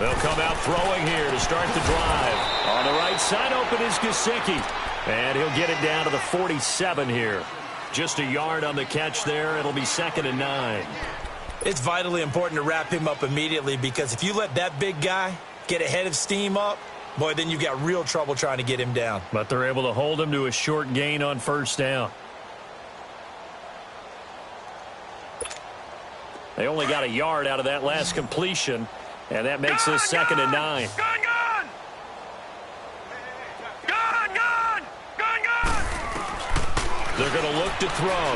They'll come out throwing here to start the drive. On the right side, open is Gesicki. And he'll get it down to the 47 here. Just a yard on the catch there. It'll be 2nd and 9. It's vitally important to wrap him up immediately, because if you let that big guy get a head of steam up, boy, then you've got real trouble trying to get him down. But they're able to hold him to a short gain on 1st down. They only got a yard out of that last completion, and that makes this 2nd and 9. They're going to look to throw.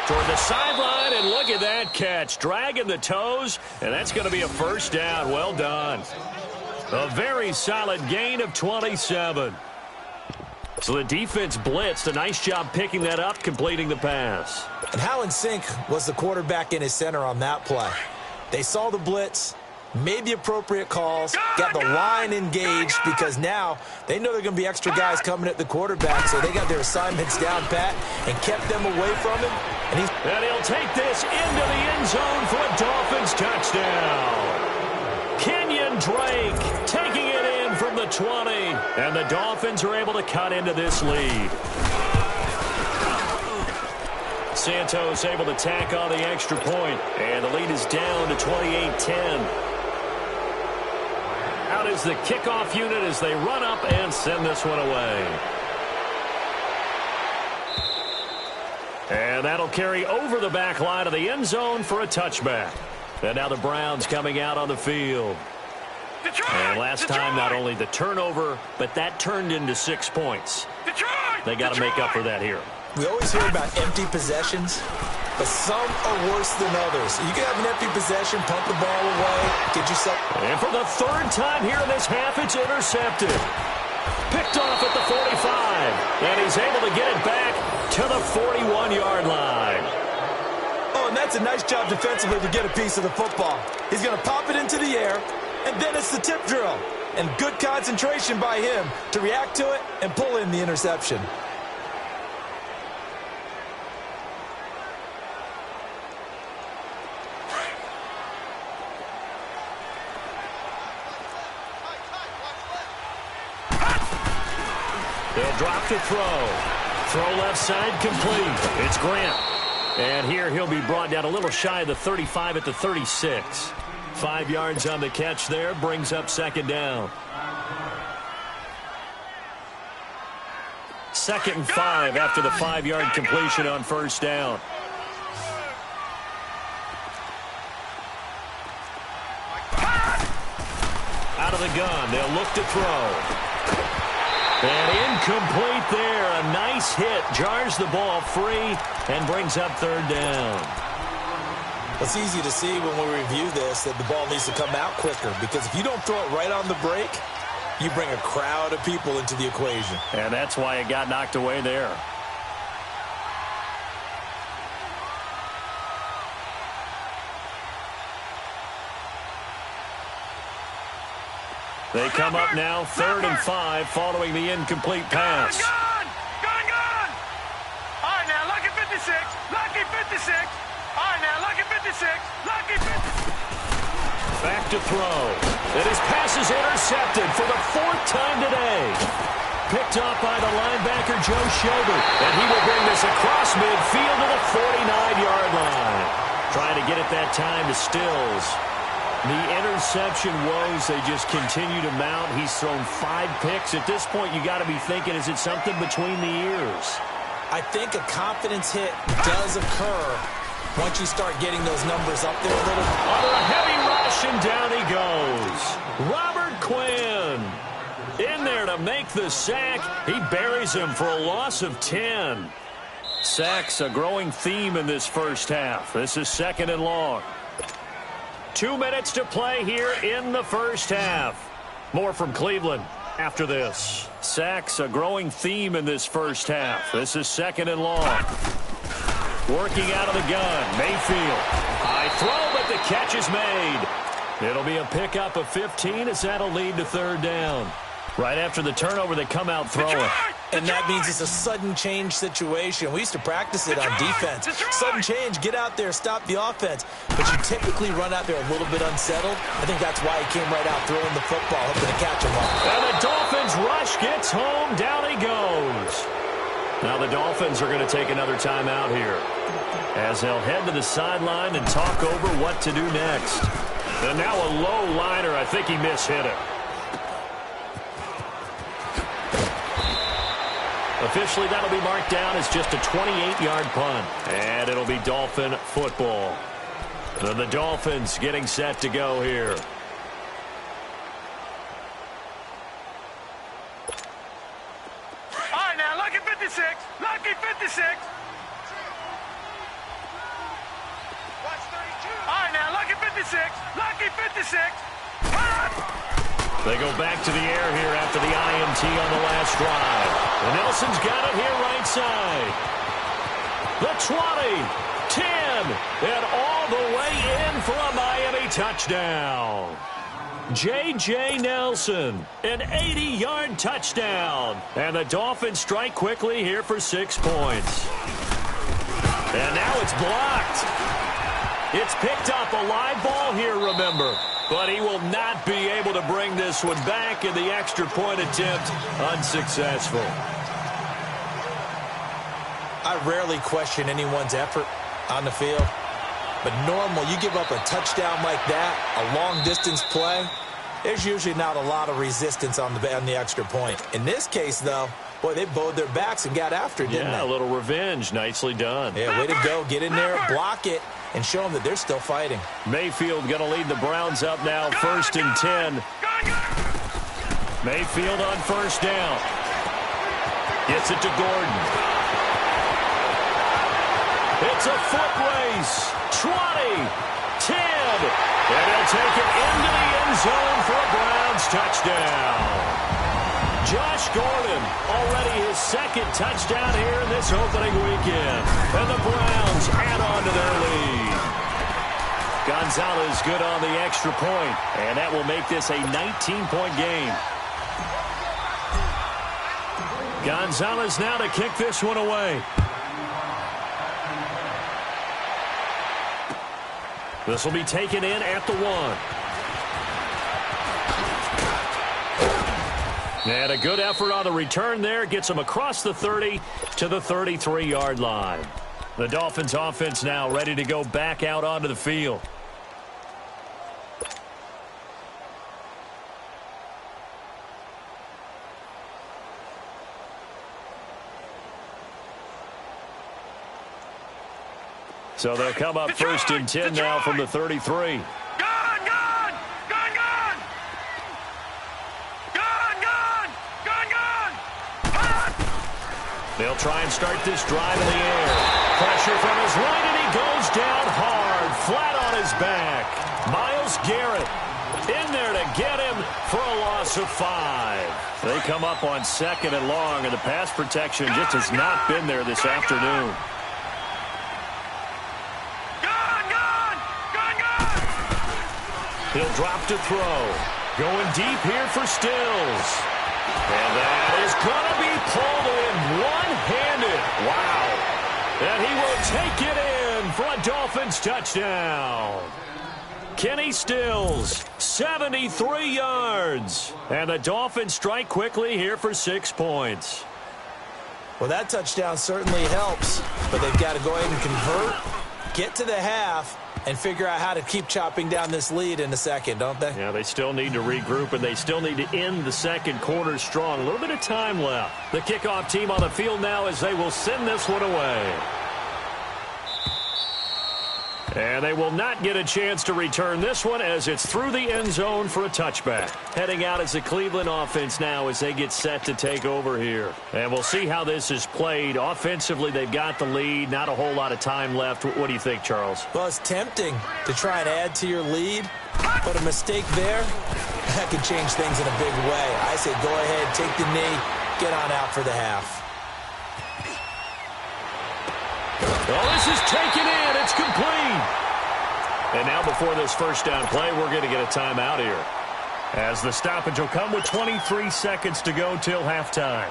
Toward the sideline, and look at that catch. Dragging the toes, and that's going to be a 1st down. Well done. A very solid gain of 27. So the defense blitzed. A nice job picking that up, completing the pass. And how in sync was the quarterback in his center on that play? They saw the blitz, made the appropriate calls, got the line engaged, because now they know there are going to be extra guys coming at the quarterback, so they got their assignments down pat and kept them away from him. And he'll take this into the end zone for a Dolphins touchdown. Kenyon Drake taking it in from the 20, and the Dolphins are able to cut into this lead. Santos able to tack on the extra point, and the lead is down to 28-10. Out is the kickoff unit as they run up and send this one away. And that'll carry over the back line of the end zone for a touchback. And now the Browns coming out on the field. And last time, not only the turnover, but that turned into 6 points. They got to make up for that here. We always hear about empty possessions, but some are worse than others. You can have an empty possession, punt the ball away, get yourself... And for the 3rd time here in this half, it's intercepted. Picked off at the 45, and he's able to get it back to the 41-yard line. Oh, and that's a nice job defensively to get a piece of the football. He's going to pop it into the air, and then it's the tip drill. And good concentration by him to react to it and pull in the interception. They'll drop to throw. Throw left side complete. It's Grant. And here he'll be brought down a little shy of the 35 at the 36. 5 yards on the catch there. Brings up 2nd down. 2nd and 5 after the 5-yard completion on 1st down. Out of the gun. They'll look to throw. And incomplete there. A nice hit. Jars the ball free and brings up 3rd down. It's easy to see when we review this that the ball needs to come out quicker, because if you don't throw it right on the break, you bring a crowd of people into the equation. And that's why it got knocked away there. They come up now 3rd and 5 following the incomplete pass. Gun! All right, now, lucky 56. Lucky 56. All right, now, lucky 56. Lucky 56. Back to throw. And his pass is intercepted for the 4th time today. Picked up by the linebacker, Joe Schobert. And he will bring this across midfield to the 49-yard line. Trying to get it that time to Stills. The interception woes, they just continue to mount. He's thrown 5 picks. At this point, you got to be thinking, is it something between the ears? I think a confidence hit does occur once you start getting those numbers up there a little. Under a heavy rush, and down he goes. Robert Quinn in there to make the sack. He buries him for a loss of 10. Sacks a growing theme in this first half. This is 2nd and long. 2 minutes to play here in the first half. More from Cleveland after this. Sacks a growing theme in this first half. This is 2nd and long. Working out of the gun. Mayfield. High throw, but the catch is made. It'll be a pickup of 15 as that'll lead to 3rd down. Right after the turnover, they come out throwing. And that means it's a sudden change situation. We used to practice it on defense. Sudden change, get out there, stop the offense. But you typically run out there a little bit unsettled. I think that's why he came right out throwing the football, hoping to catch him up. And the Dolphins rush gets home. Down he goes. Now the Dolphins are going to take another timeout here, as they'll head to the sideline and talk over what to do next. And now a low liner. I think he mishit it. Officially, that'll be marked down as just a 28-yard punt. And it'll be Dolphin football. And the Dolphins getting set to go here. All right, now, lucky 56. Lucky 56. All right, now, lucky 56. Lucky 56. They go back to the air here after the IMT on the last drive. And Nelson's got it here right side. The 20, 10, and all the way in for a Miami touchdown. J.J. Nelson, an 80-yard touchdown. And the Dolphins strike quickly here for 6 points. And now it's blocked. It's picked up, a live ball here, remember. But he will not be able to bring this one back, and the extra point attempt unsuccessful. I rarely question anyone's effort on the field. But normal, you give up a touchdown like that, a long-distance play, there's usually not a lot of resistance on the extra point. In this case, though, boy, they bowed their backs and got after it, didn't they? Yeah, a little revenge. Nicely done. Yeah, way to go. Get in there, block it, and show them that they're still fighting. Mayfield going to lead the Browns up now, 1st and 10. Mayfield on 1st down. Gets it to Gordon. It's a foot race. 20, 10, and he'll take it into the end zone for a Browns touchdown. Josh Gordon, already his 2nd touchdown here in this opening weekend. And the Browns add on to their lead. Gonzalez good on the extra point, and that will make this a 19-point game. Gonzalez now to kick this one away. This will be taken in at the 1. And a good effort on the return there. Gets him across the 30 to the 33-yard line. The Dolphins offense now ready to go back out onto the field. So they'll come up 1st and 10 now from the 33. They'll try and start this drive in the air. Pressure from his right, and he goes down hard, flat on his back. Myles Garrett in there to get him for a loss of 5. They come up on 2nd and long, and the pass protection just has not been there this afternoon. He'll drop to throw. Going deep here for Stills. And that is going to be pulled in one-handed. Wow. And he will take it in for a Dolphins touchdown. Kenny Stills, 73 yards. And the Dolphins strike quickly here for 6 points. Well, that touchdown certainly helps, but they've got to go ahead and convert, get to the half, and figure out how to keep chopping down this lead in the second, don't they? Yeah, they still need to regroup, and they still need to end the second quarter strong. A little bit of time left. The kickoff team on the field now as they will send this one away. And they will not get a chance to return this one as it's through the end zone for a touchback. Heading out as the Cleveland offense now as they get set to take over here. And we'll see how this is played. Offensively, they've got the lead. Not a whole lot of time left. What do you think, Charles? Well, it's tempting to try and add to your lead, but a mistake there, that could change things in a big way. I say go ahead, take the knee, get on out for the half. Well, this is taken in. It's complete. And now before this first down play, we're going to get a timeout here, as the stoppage will come with 23 seconds to go till halftime.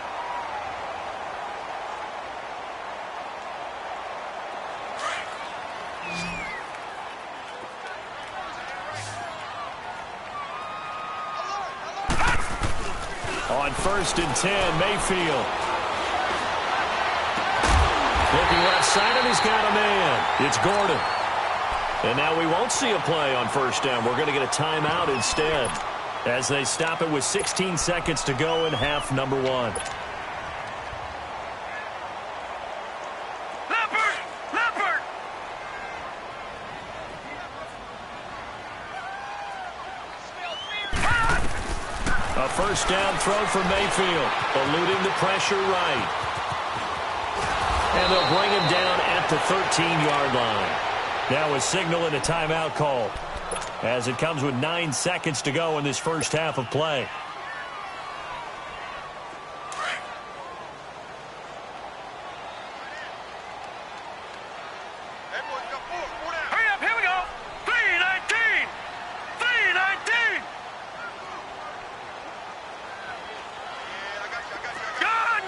On 1st and 10, Mayfield. Looking left side, and he's got a man. It's Gordon. And now we won't see a play on 1st down. We're going to get a timeout instead as they stop it with 16 seconds to go in half number 1. A 1st down throw for Mayfield, eluding the pressure right. And they'll bring him down at the 13-yard line. Now a signal and a timeout call as it comes with 9 seconds to go in this first half of play. Hurry up, here we go. 3:19. 3:19. Gone.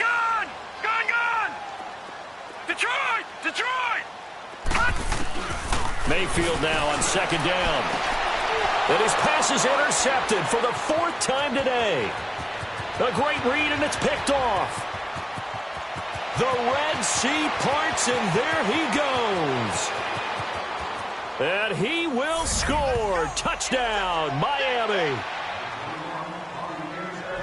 Detroit. Mayfield now on 2nd down. And his pass is intercepted for the 4th time today. A great read, and it's picked off. The Red Sea parts, and there he goes. And he will score. Touchdown, Miami.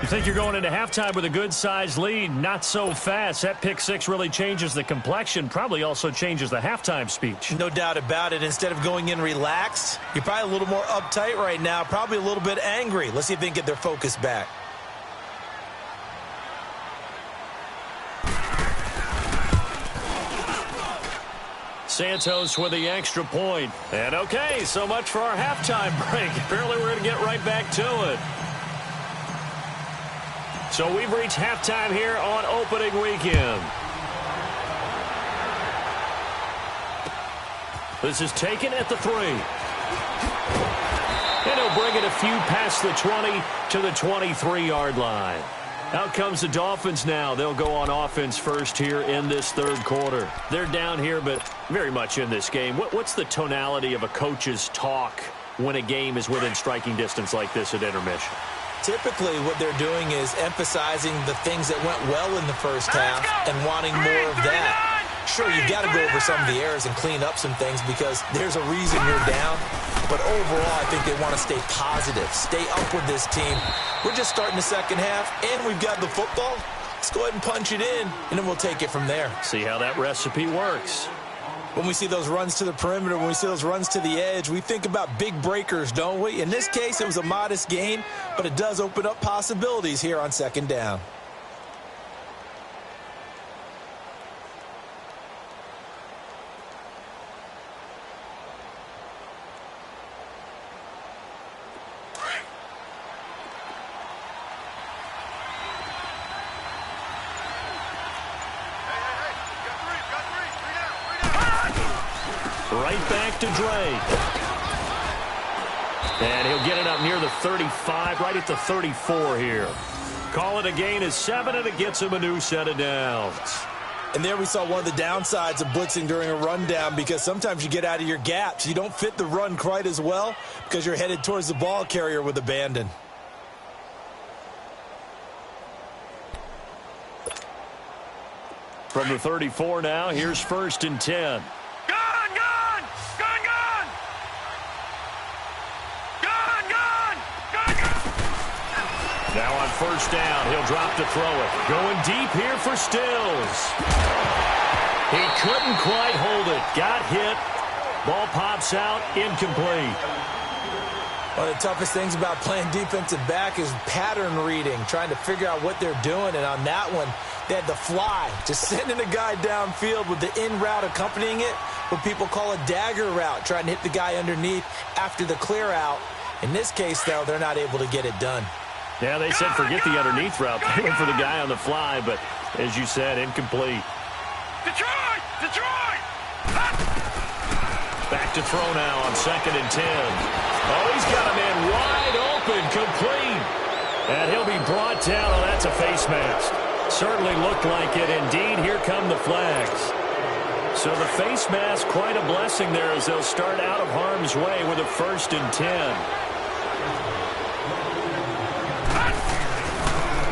You think you're going into halftime with a good-sized lead? Not so fast. That pick six really changes the complexion, probably also changes the halftime speech. No doubt about it. Instead of going in relaxed, you're probably a little more uptight right now, probably a little bit angry. Let's see if they can get their focus back. Santos with the extra point. And okay, so much for our halftime break. Apparently we're going to get right back to it. So we've reached halftime here on opening weekend. This is taken at the 3. And he'll bring it a few past the 20 to the 23-yard line. Out comes the Dolphins now. They'll go on offense first here in this third quarter. They're down here, but very much in this game. What's the tonality of a coach's talk when a game is within striking distance like this at intermission? Typically, what they're doing is emphasizing the things that went well in the first half and wanting more of that. Sure, you've got to go over some of the errors and clean up some things because there's a reason you're down. But overall, I think they want to stay positive, stay up with this team. We're just starting the second half, and we've got the football. Let's go ahead and punch it in, and then we'll take it from there. See how that recipe works. When we see those runs to the perimeter, when we see those runs to the edge, we think about big breakers, don't we? In this case, it was a modest gain, but it does open up possibilities here on second down. Right back to Drake. And he'll get it up near the 35, right at the 34 here. Call it a gain of 7, and it gets him a new set of downs. And there we saw one of the downsides of blitzing during a rundown because sometimes you get out of your gaps. You don't fit the run quite as well because you're headed towards the ball carrier with abandon. From the 34 now, here's 1st and 10. Now on 1st down, he'll drop to throw it. Going deep here for Stills. He couldn't quite hold it. Got hit. Ball pops out, incomplete. One of the toughest things about playing defensive back is pattern reading, trying to figure out what they're doing. And on that one, they had the fly, just sending a guy downfield with the in route accompanying it, what people call a dagger route, trying to hit the guy underneath after the clear out. In this case, though, they're not able to get it done. Yeah, they said forget the underneath route. They went for the guy on the fly, but as you said, incomplete. Detroit! Back to throw now on 2nd and 10. Oh, he's got a man wide open, complete. And he'll be brought down. Oh, that's a face mask. Certainly looked like it. Indeed, here come the flags. So the face mask, quite a blessing there as they'll start out of harm's way with a 1st and 10.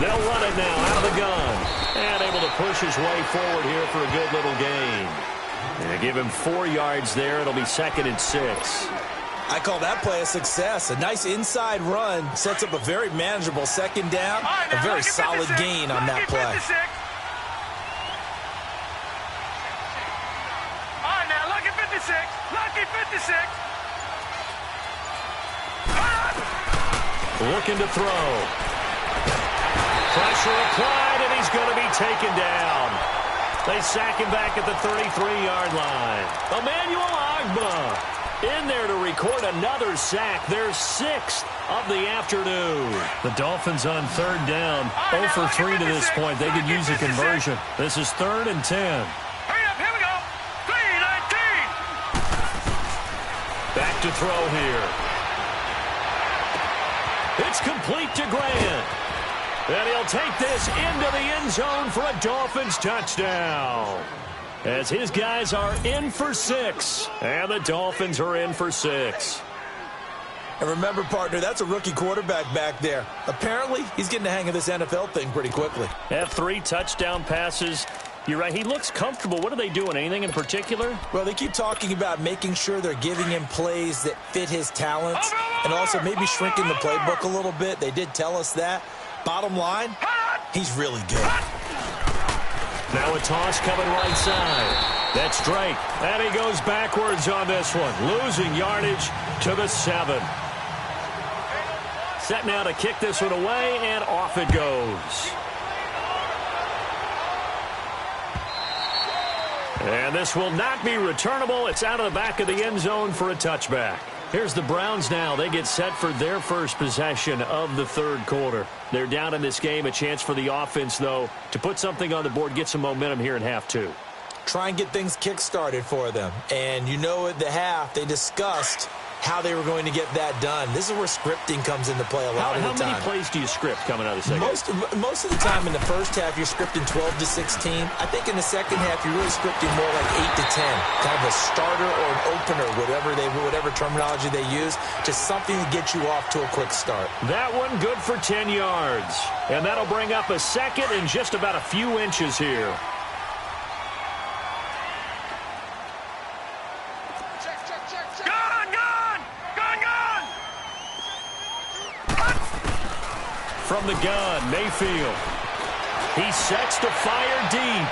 They'll run it now out of the gun. And able to push his way forward here for a good little gain. And give him 4 yards there. It'll be 2nd and 6. I call that play a success. A nice inside run sets up a very manageable 2nd down. A very solid gain on that play. All right, now, lucky 56. Lucky 56. Looking to throw. Pressure applied, and he's going to be taken down. They sack him back at the 33-yard line. Emmanuel Ogbah in there to record another sack. Their 6th of the afternoon. The Dolphins on 3rd down. 0 for 3 to this point. They could use a conversion. This is 3rd and 10. Hurry up, here we go. 3-19. Back to throw here. It's complete to Grant. And he'll take this into the end zone for a Dolphins touchdown. As his guys are in for 6. And the Dolphins are in for 6. And remember, partner, that's a rookie quarterback back there. Apparently, he's getting the hang of this NFL thing pretty quickly. Have 3 touchdown passes. You're right. He looks comfortable. What are they doing? Anything in particular? Well, they keep talking about making sure they're giving him plays that fit his talents and also maybe shrinking the playbook a little bit. They did tell us that. Bottom line, he's really good. Now a toss coming right side. That's Drake. And he goes backwards on this one. Losing yardage to the 7. Set now to kick this one away, and off it goes. And this will not be returnable. It's out of the back of the end zone for a touchback. Here's the Browns now. They get set for their first possession of the 3rd quarter. They're down in this game. A chance for the offense, though, to put something on the board, get some momentum here in half 2. Try and get things kick-started for them. And you know at the half, they discussed how they were going to get that done. This is where scripting comes into play a lot of the time. How many plays do you script coming out of the second? Most of the time in the first half, you're scripting 12 to 16. I think in the second half, you're really scripting more like 8 to 10. Kind of a starter or an opener, whatever terminology they use. Just something to get you off to a quick start. That one good for 10 yards. And that'll bring up a 2nd and just about a few inches here. From the gun, Mayfield. He sets to fire deep.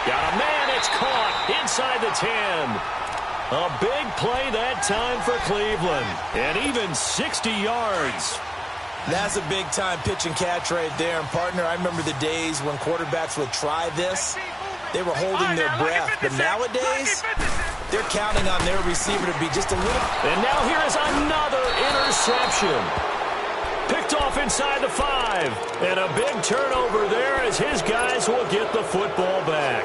Got a man, it's caught inside the 10. A big play that time for Cleveland. And even 60 yards. That's a big-time pitch and catch right there. And, partner, I remember the days when quarterbacks would try this. They were holding their breath. But nowadays, they're counting on their receiver to be just a little. And now here is another interception. Picked off inside the 5. And a big turnover there as his guys will get the football back.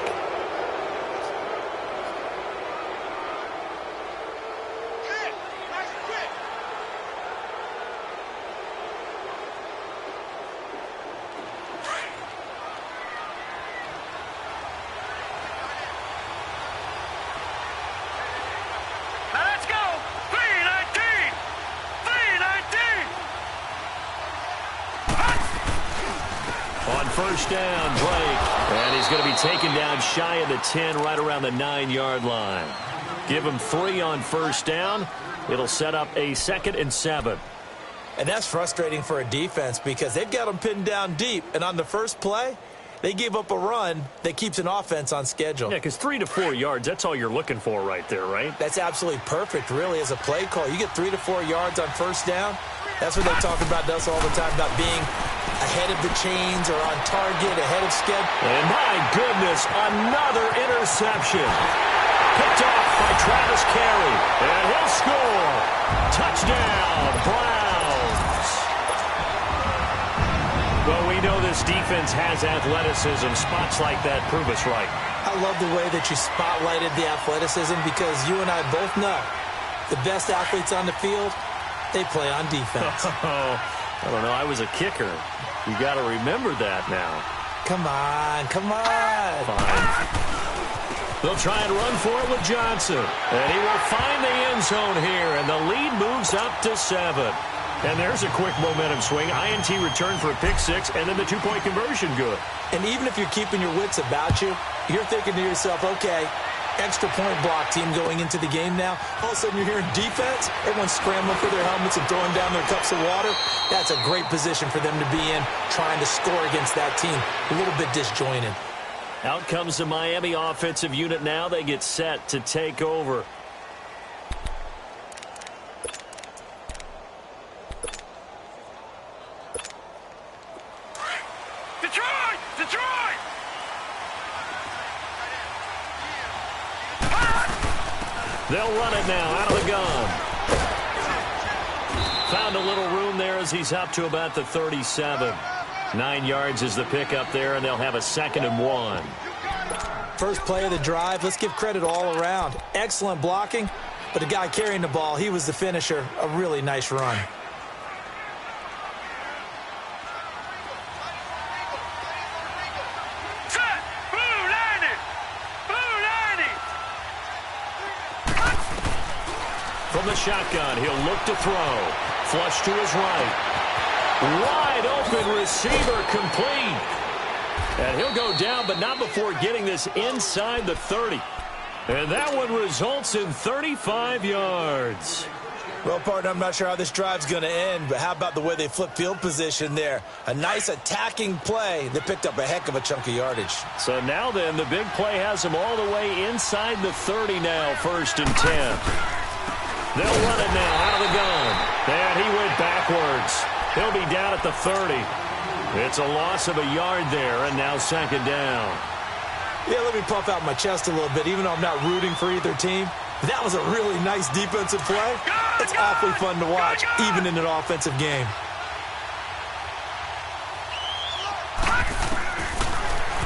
First down, Drake. And he's going to be taken down shy of the 10, right around the 9-yard line. Give him 3 on first down. It'll set up a 2nd and 7. And that's frustrating for a defense because they've got them pinned down deep. And on the first play, they gave up a run that keeps an offense on schedule. Yeah, because 3 to 4 yards, that's all you're looking for right there, right? That's absolutely perfect, really, as a play call. You get 3 to 4 yards on first down. That's what they talk about us all the time, about being ahead of the chains or on target, ahead of schedule. And my goodness, another interception. Picked off by Travis Carey. And he'll score. Touchdown, Browns. Well, we know this defense has athleticism. Spots like that prove us right. I love the way that you spotlighted the athleticism because you and I both know the best athletes on the field, they play on defense. I don't know. I was a kicker. You got to remember that now. Come on. Fine. They'll try and run for it with Johnson. And he will find the end zone here, and the lead moves up to 7. And there's a quick momentum swing. INT return for a pick six, and then the two-point conversion good. And even if you're keeping your wits about you, you're thinking to yourself, okay, extra point block team going into the game now. All of a sudden you're hearing defense. Everyone's scrambling for their helmets and throwing down their cups of water. That's a great position for them to be in, trying to score against that team. A little bit disjointed. Out comes the Miami offensive unit now. They get set to take over. They'll run it now out of the gun. Found a little room there as he's up to about the 37. 9 yards is the pickup there, and they'll have a 2nd and 1. First play of the drive, let's give credit all around. Excellent blocking, but the guy carrying the ball, he was the finisher. A really nice run. From the shotgun, he'll look to throw. Flush to his right. Wide open receiver complete. And he'll go down, but not before getting this inside the 30. And that one results in 35 yards. Well, partner, I'm not sure how this drive's going to end, but how about the way they flip field position there? A nice attacking play that picked up a heck of a chunk of yardage. So now then, the big play has them all the way inside the 30 now, 1st and 10. They'll run it now out of the gun. And he went backwards. He'll be down at the 30. It's a loss of a yard there, and now 2nd down. Yeah, let me puff out my chest a little bit, even though I'm not rooting for either team. That was a really nice defensive play. It's awfully fun to watch, even in an offensive game.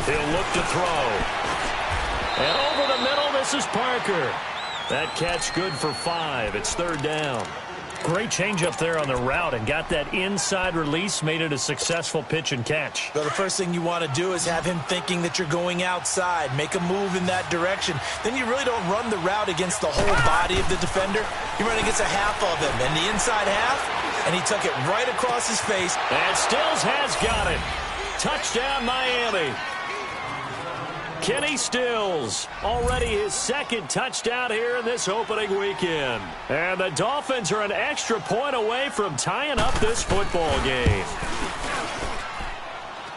He'll look to throw. And over the middle, this is Parker. That catch good for 5. It's 3rd down. Great change up there on the route and got that inside release, made it a successful pitch and catch. Well, the first thing you want to do is have him thinking that you're going outside, make a move in that direction. Then you really don't run the route against the whole body of the defender. You run against a half of him, and the inside half, and he took it right across his face. And Stills has got it. Touchdown, Miami. Kenny Stills, already his 2nd touchdown here in this opening weekend. And the Dolphins are an extra point away from tying up this football game.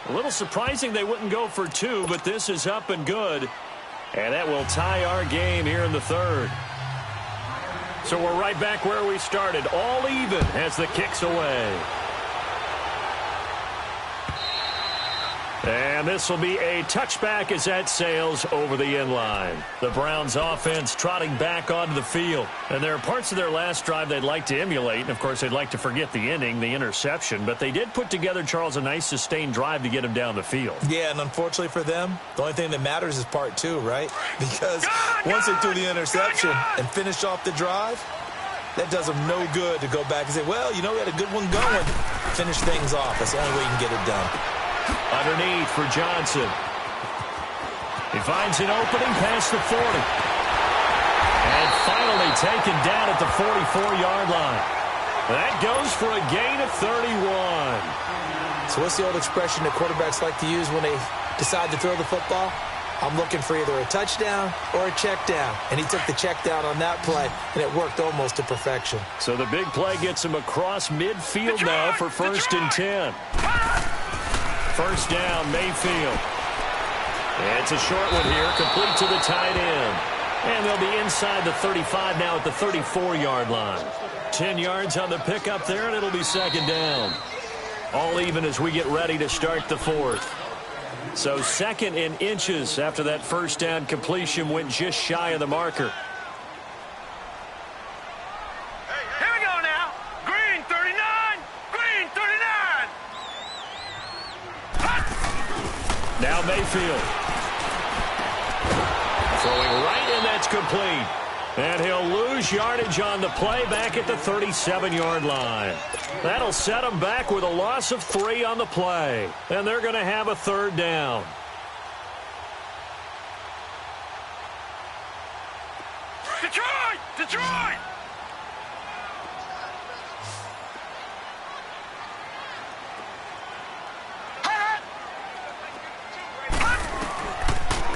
A little surprising they wouldn't go for 2, but this is up and good. And that will tie our game here in the 3rd. So we're right back where we started, all even as the kick's away. And this will be a touchback as that sails over the end line. The Browns offense trotting back onto the field. And there are parts of their last drive they'd like to emulate. And, of course, they'd like to forget the inning, the interception. But they did put together, Charles, a nice sustained drive to get him down the field. Yeah, and unfortunately for them, the only thing that matters is part 2, right? Because once they threw the interception and finished off the drive, that does them no good to go back and say, well, you know, we had a good one going. Finish things off. That's the only way you can get it done. Underneath for Johnson. He finds an opening past the 40. And finally taken down at the 44-yard line. That goes for a gain of 31. So what's the old expression that quarterbacks like to use when they decide to throw the football? I'm looking for either a touchdown or a check down. And he took the check down on that play, and it worked almost to perfection. So the big play gets him across midfield now for 1st and 10. 1st down, Mayfield. It's a short one here, complete to the tight end. And they'll be inside the 35 now at the 34-yard line. 10 yards on the pickup there, and it'll be 2nd down. All even as we get ready to start the 4th. So 2nd in inches after that 1st down completion went just shy of the marker. Here we go now. Green 39. Green 39. Now Mayfield. Throwing right, and that's complete. And he'll lose yardage on the play back at the 37-yard line. That'll set him back with a loss of 3 on the play. And they're going to have a 3rd down. Detroit! Detroit!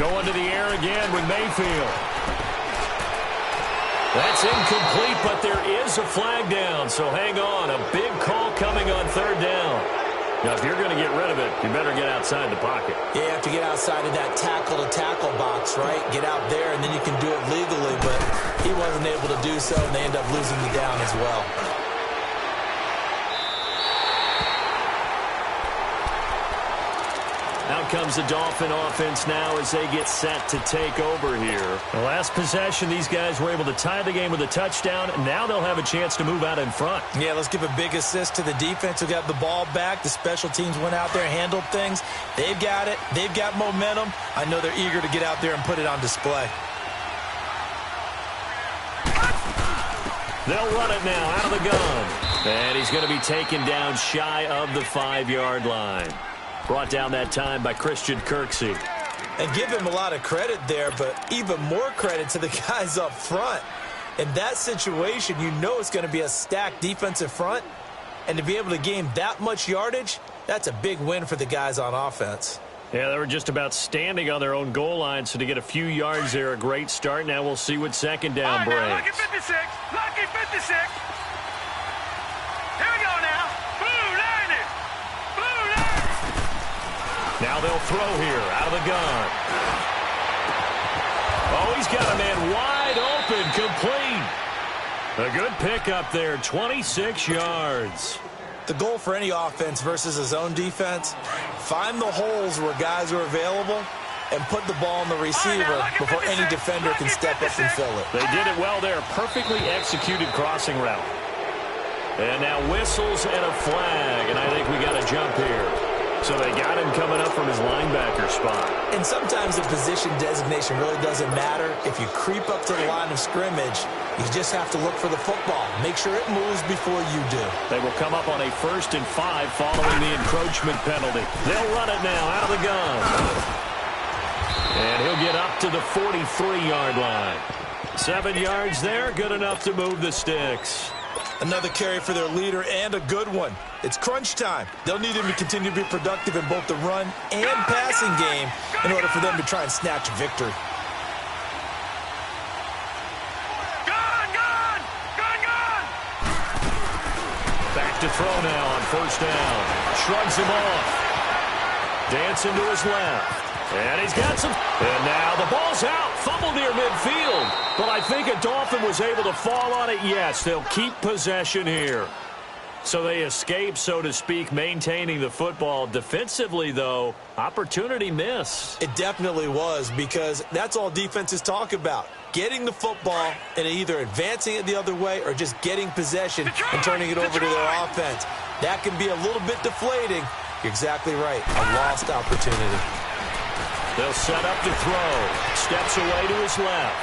Going to the air again with Mayfield. That's incomplete, but there is a flag down, so hang on. A big call coming on third down. Now, if you're going to get rid of it, you better get outside the pocket. Yeah, you have to get outside of that tackle-to-tackle box, right? Get out there, and then you can do it legally, but he wasn't able to do so, and they end up losing the down as well. Out comes the Dolphin offense now as they get set to take over here. The last possession, these guys were able to tie the game with a touchdown. Now they'll have a chance to move out in front. Yeah, let's give a big assist to the defense who got the ball back. The special teams went out there and handled things. They've got it. They've got momentum. I know they're eager to get out there and put it on display. They'll run it now out of the gun. And he's going to be taken down shy of the 5-yard line. Brought down that time by Christian Kirksey. And give him a lot of credit there, but even more credit to the guys up front. In that situation, you know it's going to be a stacked defensive front. And to be able to gain that much yardage, that's a big win for the guys on offense. Yeah, they were just about standing on their own goal line, so to get a few yards there, a great start. Now we'll see what second down brings. Lucky 56. Lucky 56. Here we go now. Blue line it. Blue line. Now they'll throw here out of the gun. Oh, he's got a man wide open, complete. A good pickup there, 26 yards. The goal for any offense versus a zone defense, find the holes where guys are available and put the ball on the receiver before any defender can step up and fill it. They did it well there. Perfectly executed crossing route. And now whistles and a flag, and I think we got a jump here. So they got him coming up from his linebacker spot. And sometimes the position designation really doesn't matter. If you creep up to the line of scrimmage, you just have to look for the football. Make sure it moves before you do. They will come up on a 1st and 5 following the encroachment penalty. They'll run it now out of the gun. And he'll get up to the 43-yard line. 7 yards there, good enough to move the sticks. Another carry for their leader and a good one. It's crunch time. They'll need him to continue to be productive in both the run and passing game in order for them to try and snatch a victory. Back to throw now on 1st down. Shrugs him off. Dancing to his left. And he's got some. And now the ball's out. Fumble near midfield. But I think a Dolphin was able to fall on it. Yes, they'll keep possession here. So they escape, so to speak, maintaining the football. Defensively, though, opportunity miss. It definitely was, because that's all defenses talk about. Getting the football and either advancing it the other way or just getting possession and turning it over to their offense. That can be a little bit deflating. You're exactly right. A lost opportunity. They'll set up to throw. Steps away to his left.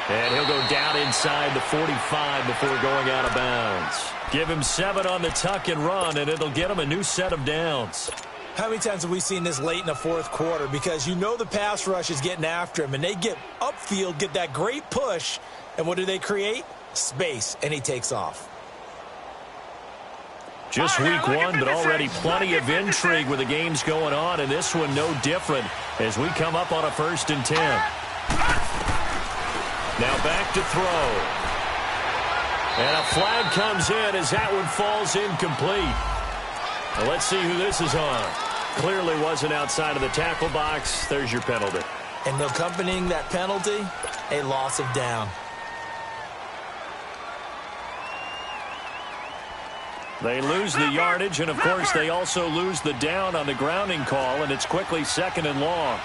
And he'll go down inside the 45 before going out of bounds. Give him 7 on the tuck and run, and it'll get him a new set of downs. How many times have we seen this late in the 4th quarter? Because you know the pass rush is getting after him, and they get upfield, get that great push, and what do they create? Space, and he takes off. Just week 1, but already plenty of intrigue with the games going on, and this one no different as we come up on a 1st and 10. Now back to throw. And a flag comes in as that one falls incomplete. Now let's see who this is on. Clearly wasn't outside of the tackle box. There's your penalty. And accompanying that penalty, a loss of down. They lose the yardage, and of course they also lose the down on the grounding call, and it's quickly 2nd and long.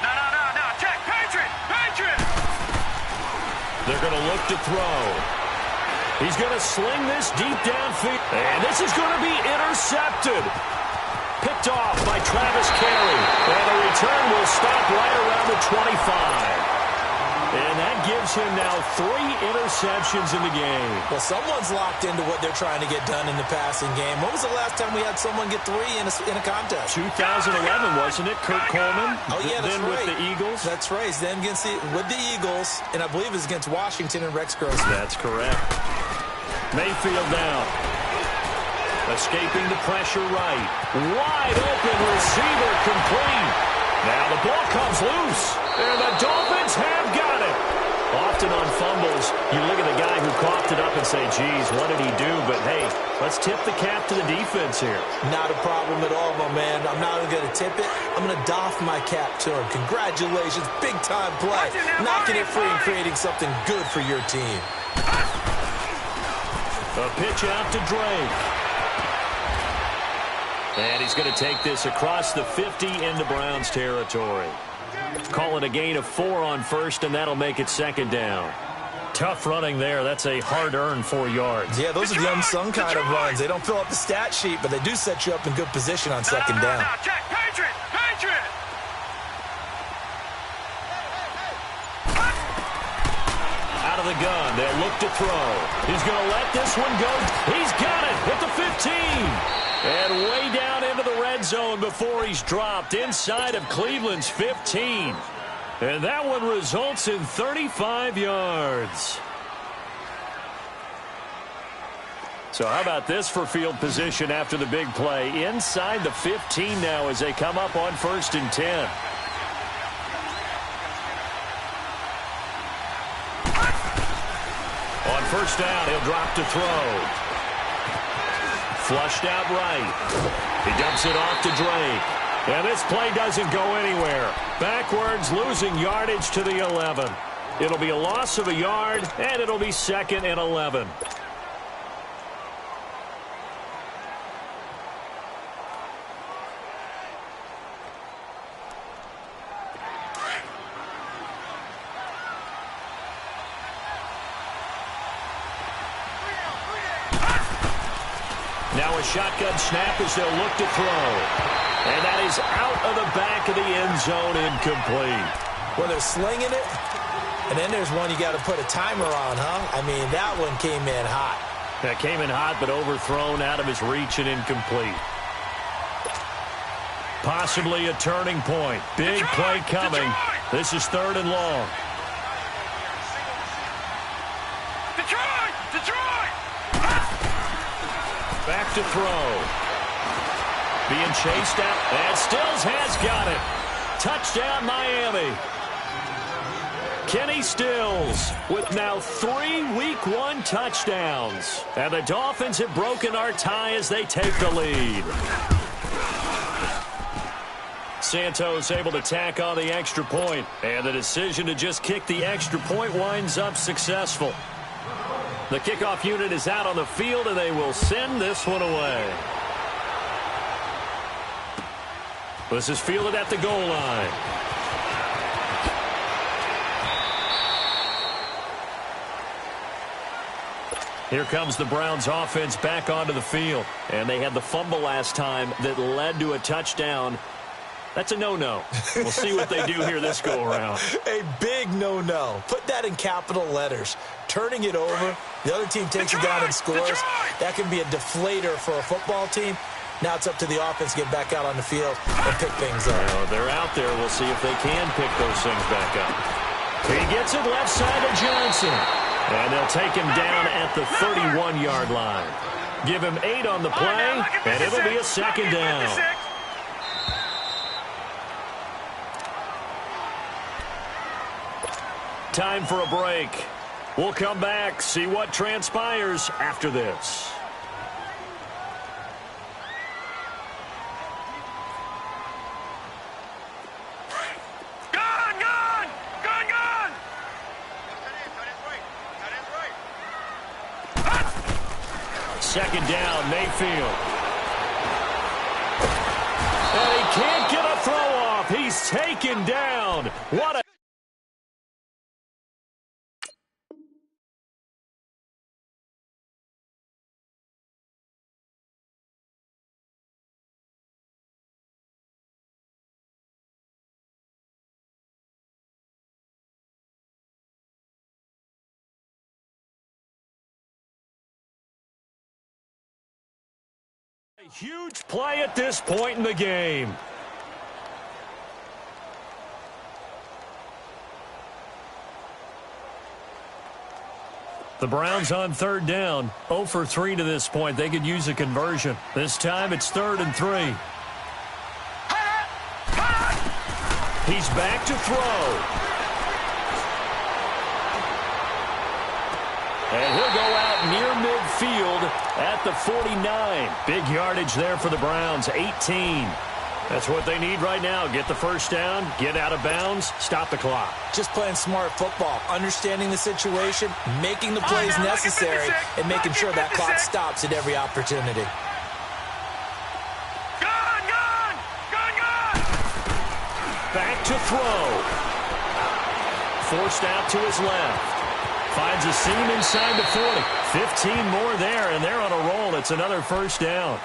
No. Check. Patriot. They're going to look to throw. He's going to sling this deep downfield. And this is going to be intercepted. Picked off by Travis Carey. And the return will stop right around the 25. And that gives him now 3 interceptions in the game. Well, someone's locked into what they're trying to get done in the passing game. When was the last time we had someone get 3 in a contest? 2011, wasn't it? Kurt Coleman? Oh, yeah, that's then right. with the Eagles? That's right. Then with the Eagles, and I believe it was against Washington and Rex Grossman. That's correct. Mayfield down. Escaping the pressure right. Wide open receiver complete. Now the ball comes loose, and the Dolphins have got it. Often on fumbles, you look at the guy who coughed it up and say, geez, what did he do? But, hey, let's tip the cap to the defense here. Not a problem at all, my man. I'm not even going to tip it. I'm going to doff my cap to him. Congratulations. Big-time play. Knocking it free and creating something good for your team. A pitch out to Drake. And he's going to take this across the 50 into Browns territory. Call it a gain of 4 on first, and that'll make it second down. Tough running there. That's a hard-earned 4 yards. Yeah, those are the unsung kind of runs. They don't fill up the stat sheet, but they do set you up in good position on second down. Now, check. Patriot! Patriot! Out of the gun. They'll look to throw. He's going to let this one go. He's got it at the 15. And way down into the red zone before he's dropped inside of Cleveland's 15. And that one results in 35 yards. So how about this for field position after the big play? Inside the 15 now as they come up on 1st and 10. On 1st down, he'll drop to throw. Flushed out right. He dumps it off to Drake. And this play doesn't go anywhere. Backwards, losing yardage to the 11. It'll be a loss of a yard, and it'll be 2nd and 11. Now a shotgun snap as they'll look to throw. And that is out of the back of the end zone, incomplete. Well, they're slinging it, and then there's one you got to put a timer on, huh? I mean, that one came in hot. That came in hot, but overthrown out of his reach and incomplete. Possibly a turning point. Big play coming. This is 3rd and long. Back to throw. Being chased out. And Stills has got it. Touchdown, Miami. Kenny Stills with now 3 Week 1 touchdowns. And the Dolphins have broken our tie as they take the lead. Santos able to tack on the extra point. And the decision to just kick the extra point winds up successful. The kickoff unit is out on the field, and they will send this one away. This is fielded at the goal line. Here comes the Browns offense back onto the field. And they had the fumble last time that led to a touchdown. That's a no-no. We'll see what they do here this go-around. A big no-no. Put that in capital letters. Turning it over, the other team takes it down and scores. That can be a deflator for a football team. Now it's up to the offense to get back out on the field and pick things up. Well, they're out there. We'll see if they can pick those things back up. He gets it left side of Johnson. And they'll take him down at the 31-yard line. Give him 8 on the play, and it'll be a 2nd down. Time for a break. We'll come back, see what transpires after this. Gone! Gone! Gone! Gone! Second down, Mayfield. And he can't get a throw off. He's taken down. What a... huge play at this point in the game. The Browns on 3rd down. 0 for 3 to this point. They could use a conversion. This time it's 3rd and 3. He's back to throw. And he'll go out near midfield at the 49. Big yardage there for the Browns, 18. That's what they need right now. Get the first down, get out of bounds, stop the clock. Just playing smart football, understanding the situation, making the plays necessary, and making sure that clock stops at every opportunity. Back to throw. Forced out to his left. Finds a seam inside the 40. 15 more there, and they're on a roll. It's another first down.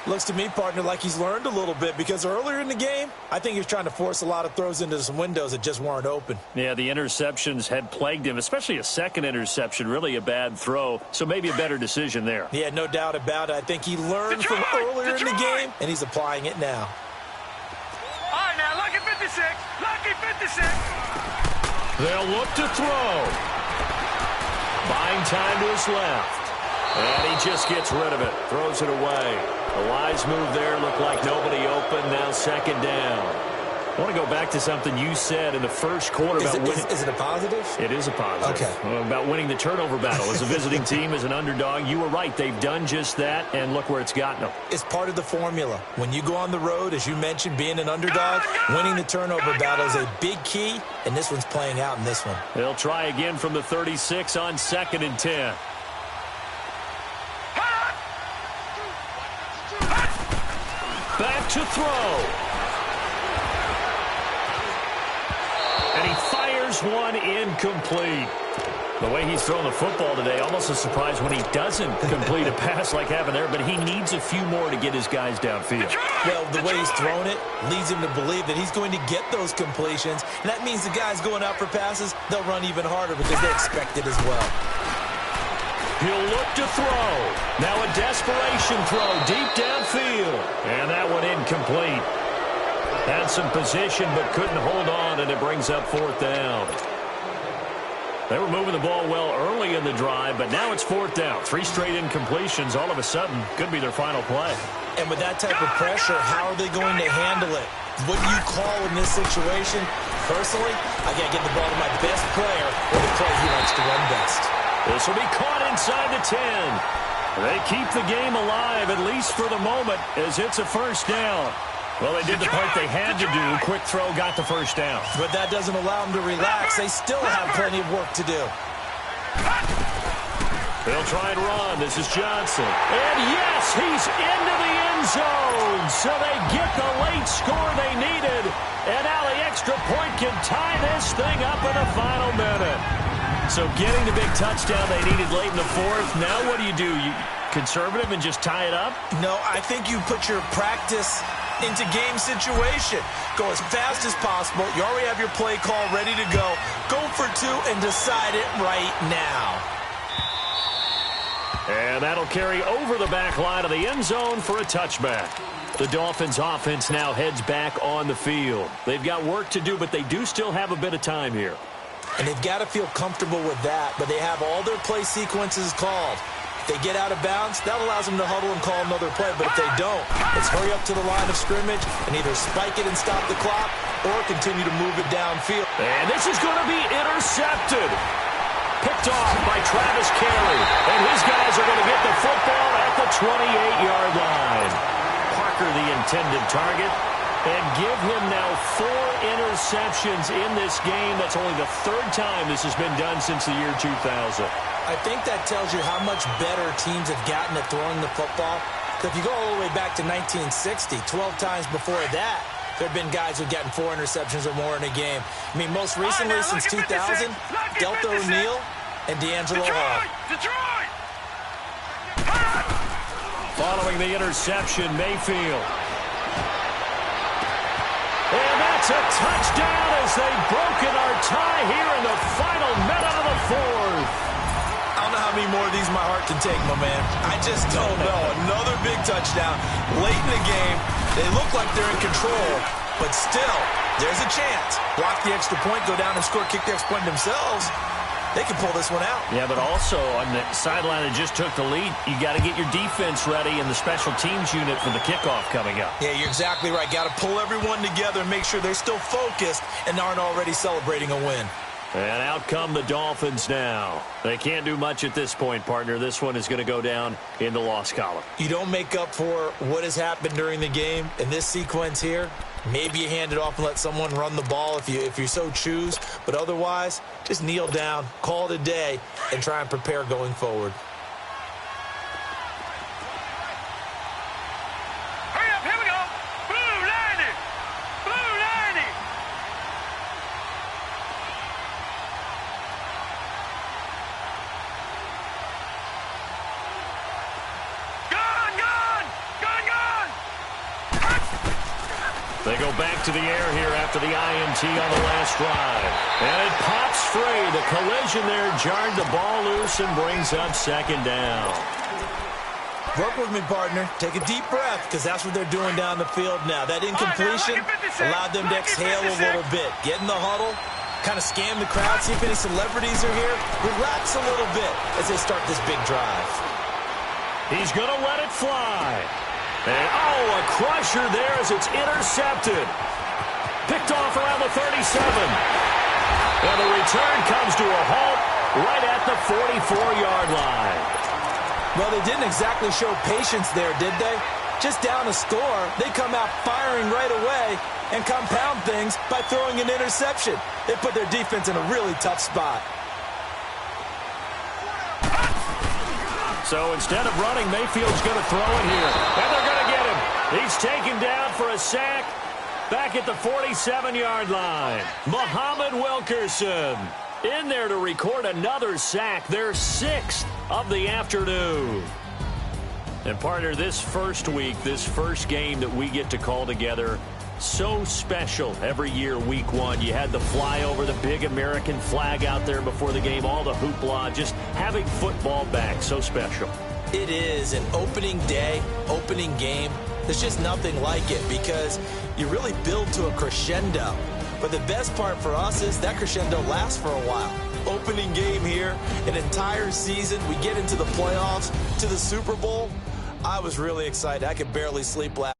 Looks to me, partner, like he's learned a little bit because earlier in the game, I think he was trying to force a lot of throws into some windows that just weren't open. Yeah, the interceptions had plagued him, especially a second interception, really a bad throw, so maybe a better decision there. Yeah, no doubt about it. I think he learned from earlier in the game, and he's applying it now. All right, now, lucky 56. Lucky 56. They'll look to throw. Buying time to his left. And he just gets rid of it. Throws it away. A wise move there. Looked like nobody open. Now second down. I want to go back to something you said in the first quarter about winning. Is it a positive? It is a positive. Okay. About winning the turnover battle. As a visiting team, as an underdog, you were right. They've done just that, and look where it's gotten them. It's part of the formula. When you go on the road, as you mentioned, being an underdog, winning the turnover battle is a big key, and this one's playing out in this one. They'll try again from the 36 on 2nd and 10. Back to throw. And he fires one incomplete. The way he's thrown the football today, almost a surprise when he doesn't complete a pass like having there, but he needs a few more to get his guys downfield. Well, the way he's thrown it leads him to believe that he's going to get those completions, and that means the guys going out for passes, they'll run even harder because they expect it as well. He'll look to throw. Now a desperation throw deep downfield. And that one incomplete. Had some position but couldn't hold on, and it brings up 4th down. They were moving the ball well early in the drive, but now it's 4th down. 3 straight incompletions all of a sudden could be their final play. And with that type of pressure, how are they going to handle it? What do you call in this situation? Personally, I got to get the ball to my best player or the play he likes to run best. This will be caught inside the 10. They keep the game alive, at least for the moment, as it's a first down. Well, they did the part they had to do. Quick throw got the first down. But that doesn't allow them to relax. They still have plenty of work to do. They'll try and run. This is Johnson. And yes, he's into the end zone. So they get the late score they needed. And now the extra point can tie this thing up in the final minute. So getting the big touchdown they needed late in the 4th. Now what do? You conservative and just tie it up? No, I think you put your practice into game situation. Go as fast as possible. You already have your play call ready to go. Go for 2 and decide it right now. And that'll carry over the back line of the end zone for a touchback. The Dolphins offense now heads back on the field. They've got work to do, but they do still have a bit of time here. And they've got to feel comfortable with that, but they have all their play sequences called. If they get out of bounds, that allows them to huddle and call another play, but if they don't, it's hurry up to the line of scrimmage and either spike it and stop the clock or continue to move it downfield. And this is going to be intercepted. Picked off by Travis Carey. And his guys are going to get the football at the 28-yard line. Parker, the intended target. And give him now 4 interceptions in this game. That's only the 3rd time this has been done since the year 2000. I think that tells you how much better teams have gotten at throwing the football. If you go all the way back to 1960, 12 times before that, there have been guys who've gotten 4 interceptions or more in a game. I mean, most recently since 2000, Delta O'Neal and D'Angelo Hall. Following the interception, Mayfield. And that's a touchdown as they've broken our tie here in the final minute of the 4th. I don't know how many more of these my heart can take, my man. I just don't know. Another big touchdown late in the game. They look like they're in control, but still, there's a chance. Block the extra point, go down and score, kick the extra point themselves. they can pull this one out. Yeah, but also on the sideline that just took the lead, you got to get your defense ready and the special teams unit for the kickoff coming up. Yeah, you're exactly right. Got to pull everyone together and make sure they're still focused and aren't already celebrating a win. And out come the Dolphins now. They can't do much at this point, partner. This one is going to go down in the loss column. You don't make up for what has happened during the game in this sequence here. Maybe you hand it off and let someone run the ball if you so choose. But otherwise, just kneel down, call it a day, and try and prepare going forward. Hurry up, here we go. Blue 90. Blue 90. Gone, gone. Gone, gone. They go back to the air here after the INT on the last drive. And it pops free. The collision there jarred the ball loose and brings up second down. Work with me, partner. Take a deep breath, because that's what they're doing down the field now. That incompletion allowed them to exhale a little bit. Get in the huddle, kind of scan the crowd, see if any celebrities are here. Relax a little bit as they start this big drive. He's going to let it fly. And, a crusher there as it's intercepted. Picked off around the 37. And the return comes to a halt right at the 44-yard line. Well, they didn't exactly show patience there, did they? Just down a score, they come out firing right away and compound things by throwing an interception. They put their defense in a really tough spot. So instead of running, Mayfield's going to throw it here. And they're going to get him. He's taken down for a sack back at the 47-yard line. Muhammad Wilkerson in there to record another sack, their 6th of the afternoon. And partner, this first week, this first game that we get to call together, so special every year, week one. You had the flyover, the big American flag out there before the game, all the hoopla, just having football back, so special. It is an opening day, opening game. There's just nothing like it because you really build to a crescendo. But the best part for us is that crescendo lasts for a while. Opening game here, an entire season. We get into the playoffs, to the Super Bowl. I was really excited. I could barely sleep last night.